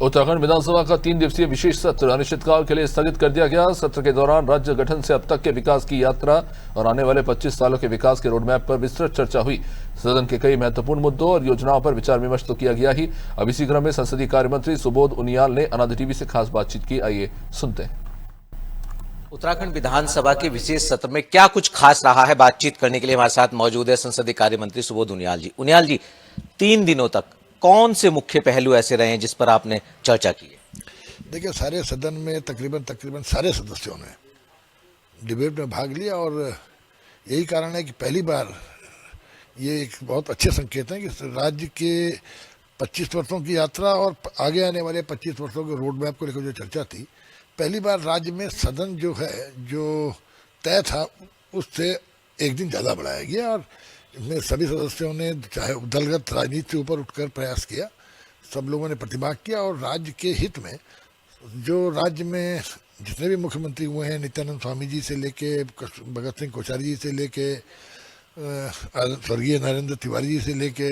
उत्तराखंड विधानसभा का 3 दिवसीय विशेष सत्र अनिश्चितकाल के लिए स्थगित कर दिया गया। सत्र के दौरान राज्य गठन से अब तक के विकास की यात्रा और आने वाले 25 सालों के विकास के रोडमैप पर विस्तृत चर्चा हुई। सदन के कई महत्वपूर्ण मुद्दों और योजनाओं पर विचार विमर्श तो किया गया ही। अब इसी क्रम में संसदीय कार्य मंत्री सुबोध उनियाल ने अनादि टीवी से खास बातचीत की। आइए सुनते हैं। उत्तराखंड विधानसभा के विशेष सत्र में क्या कुछ खास रहा है, बातचीत करने के लिए हमारे साथ मौजूद है संसदीय कार्य मंत्री सुबोध उनियाल जी। उनियाल जी, 3 दिनों तक कौन से मुख्य पहलू ऐसे रहे हैं जिस पर आपने चर्चा की है? देखिए, सारे सदन में तकरीबन सारे सदस्यों ने डिबेट में भाग लिया और यही कारण है कि पहली बार ये एक बहुत अच्छे संकेत हैं कि राज्य के 25 वर्षों की यात्रा और आगे आने वाले 25 वर्षों के रोड मैप को लेकर जो चर्चा थी, पहली बार राज्य में सदन जो है जो तय था उससे एक दिन ज़्यादा बढ़ाया गया और इसमें सभी सदस्यों ने चाहे दलगत राजनीति से ऊपर उठकर प्रयास किया, सब लोगों ने प्रतिभाग किया और राज्य के हित में जो राज्य में जितने भी मुख्यमंत्री हुए हैं, नित्यानंद स्वामी जी से लेके भगत सिंह कोश्यारी जी से लेके स्वर्गीय नरेंद्र तिवारी जी से लेके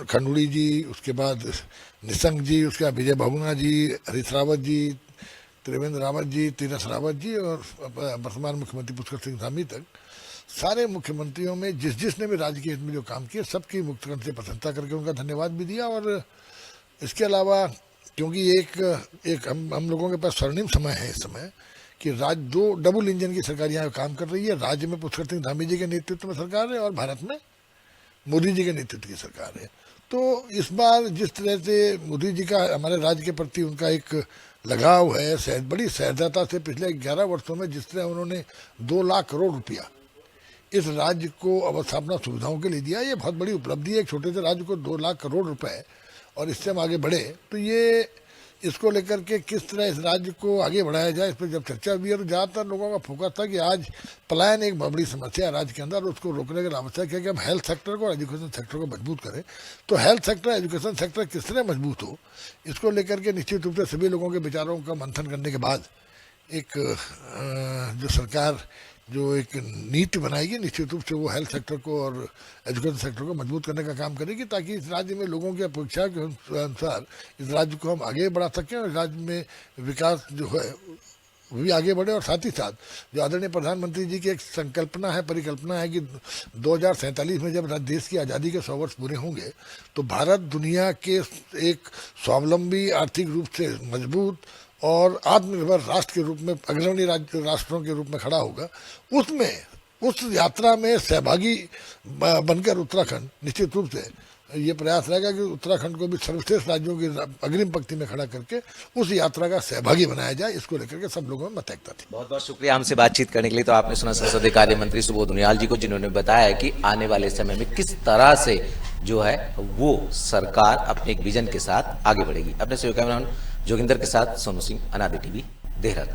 खंडूड़ी जी, उसके बाद निशंक जी, उसके बाद विजय बहुगुणा जी, हरीश रावत जी, त्रिवेंद्र रावत जी, तीरथ रावत जी और वर्तमान मुख्यमंत्री पुष्कर सिंह धामी तक सारे मुख्यमंत्रियों में जिसने भी राज्य के हित में जो काम किए सबकी मुक्तकंठ से प्रशंसा करके उनका धन्यवाद भी दिया। और इसके अलावा क्योंकि एक हम लोगों के पास स्वर्णिम समय है इस समय कि राज्य 2 डबल इंजन की सरकार यहाँ काम कर रही है। राज्य में पुष्कर सिंह धामी जी के नेतृत्व में सरकार है और भारत में मोदी जी के नेतृत्व की सरकार है। तो इस बार जिस तरह से मोदी जी का हमारे राज्य के प्रति उनका एक लगाव है, बड़ी सहजता से पिछले 11 वर्षों में जिस तरह उन्होंने 2 लाख करोड़ रुपया इस राज्य को अवस्थापना सुविधाओं के लिए दिया, ये बहुत बड़ी उपलब्धि है। एक छोटे से राज्य को 2 लाख करोड़ रुपए और इससे हम आगे बढ़े, तो ये इसको लेकर के किस तरह इस राज्य को आगे बढ़ाया जाए, इस पर जब चर्चा हुई है तो ज़्यादातर लोगों का फोकस था कि आज पलायन एक बहुत बड़ी समस्या है राज्य के अंदर, उसको रोकने के लिए आवश्यक है कि हम हेल्थ सेक्टर को और एजुकेशन सेक्टर को मजबूत करें। तो हेल्थ सेक्टर, एजुकेशन सेक्टर किस तरह मजबूत हो, इसको लेकर के निश्चित रूप से सभी लोगों के विचारों का मंथन करने के बाद एक जो सरकार जो एक नीति बनाएगी, निश्चित रूप से वो हेल्थ सेक्टर को और एजुकेशन सेक्टर को मजबूत करने का काम करेगी ताकि इस राज्य में लोगों की अपेक्षा के अनुसार इस राज्य को हम आगे बढ़ा सकें और राज्य में विकास जो है वो भी आगे बढ़े। और साथ ही साथ जो आदरणीय प्रधानमंत्री जी की एक संकल्पना है, परिकल्पना है कि 2047 में जब देश की आज़ादी के 100 वर्ष पूरे होंगे तो भारत दुनिया के एक स्वावलंबी, आर्थिक रूप से मजबूत और आत्मनिर्भर राष्ट्र के रूप में, अग्रणी राष्ट्रों के रूप में खड़ा होगा। उसमें उस यात्रा में सहभागी बनकर उत्तराखंड निश्चित रूप से ये प्रयास रहेगा कि उत्तराखंड को भी सर्वश्रेष्ठ राज्यों की अग्रिम पंक्ति में खड़ा करके उस यात्रा का सहभागी बनाया जाए। इसको लेकर के सब लोगों में मत एकता थी। बहुत बहुत शुक्रिया हमसे बातचीत करने के लिए। तो आपने सुना संसदीय कार्य मंत्री सुबोध उनियाल जी को, जिन्होंने बताया कि आने वाले समय में किस तरह से जो है वो सरकार अपने एक विजन के साथ आगे बढ़ेगी। अपने सहयोगी कैमरामैन जोगिंदर के साथ सोनू सिंह, अनादि टीवी, देहरादून।